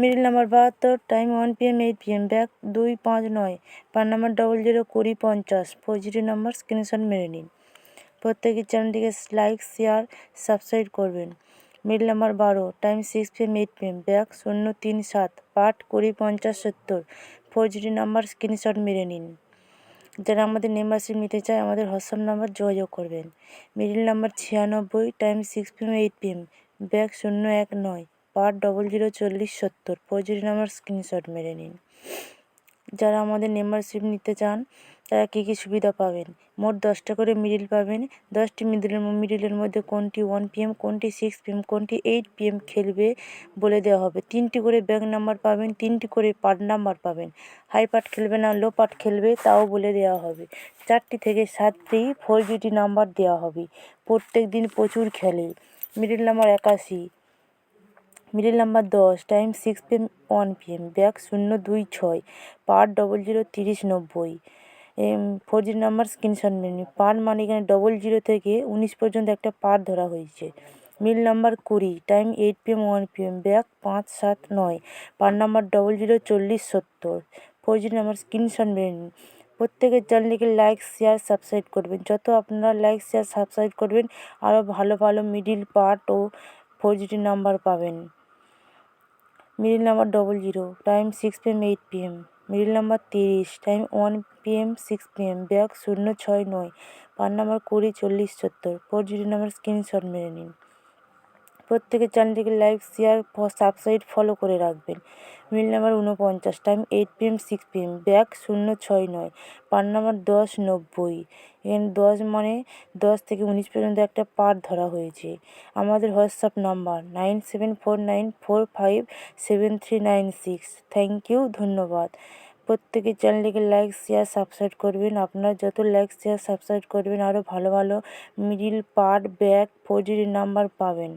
Middle number 72, time 1 PM 8 PM, back 259, পার number 00 20 50, 4 number screenshot মেরে নিন। প্রত্যেকের চ্যানেলটিকে লাইক শেয়ার সাবস্ক্রাইব করবেন। Middle number 12, time 6 PM 8 PM, back 037, part 20 50 70, 4 number screenshot মেরে নিন। যারা আমাদের মেম্বারশিপ নিতে চায় আমাদের হোয়াটসঅ্যাপ নাম্বার যোগাযোগ করবেন। Middle number 96, time 6 PM 8 PM, back 019, part 00 40 70, 4 number screenshot মেরে নিন। যারা আমাদের মেম্বারশিপ নিতে চান তারা কী কী সুবিধা পাবেন? মোট 10টা করে মিডল পাবেন। 10টি মিডলের মধ্যে কোনটি 1 PM, কোনটি 6 PM, কোনটি 8 PM খেলবে বলে দেওয়া হবে। 3টি করে ব্যাক নাম্বার পাবেন, 3টি করে পার্ট নাম্বার পাবেন। হাই পার্ট খেলবে না লো পার্ট খেলবে তাও বলে দেওয়া হবে। 4টি থেকে 7টি 4GT নাম্বার দেওয়া হবে। প্রত্যেক দিন প্রচুর খেলে। Middle number 81, middle number 10, time 6 PM 1 PM, back 026, part 00 30 90, 4 number screenshot menu. Part মানে এখানে 00 থেকে 19 পর্যন্ত একটা পার্ট ধরা হয়েছে। Middle number 20, time 8 PM 1 PM, back 5 7 9, part number 00 40 70, 4 number screenshot menu. প্রত্যেকের চ্যানেলটিকে লাইক শেয়ার সাবস্ক্রাইব করবেন। যত আপনারা লাইক শেয়ার সাবস্ক্রাইব করবেন আরও ভালো ভালো মিডল পার্ট ও 4GT নাম্বার পাবেন। Middle number 00, time 6 PM 8 PM, middle number 30, time 1 PM 6 PM, back 069, পার নাম্বার 20 40 70, 4 নাম্বার স্ক্রিনশট মেরে নিন। প্রত্যেকের চ্যানেলটিকে লাইক শেয়ার সাবস্ক্রাইব ফলো করে রাখবেন। Middle number 49, time 8 PM 6 PM, back 069, পার নাম্বার 10 90, এখানে 10 মানে 10 থেকে 19 পর্যন্ত একটা পার্ট ধরা হয়েছে। আমাদের হোয়াটসঅ্যাপ নাম্বার 9749457396। থ্যাংক ইউ, ধন্যবাদ। প্রত্যেকের চ্যানেলটিকে লাইক শেয়ার সাবস্ক্রাইব করবেন। আপনারা যত লাইক শেয়ার সাবস্ক্রাইব করবেন আরও ভালো ভালো মিডল পার্ট ব্যাক 4 নাম্বার পাবেন।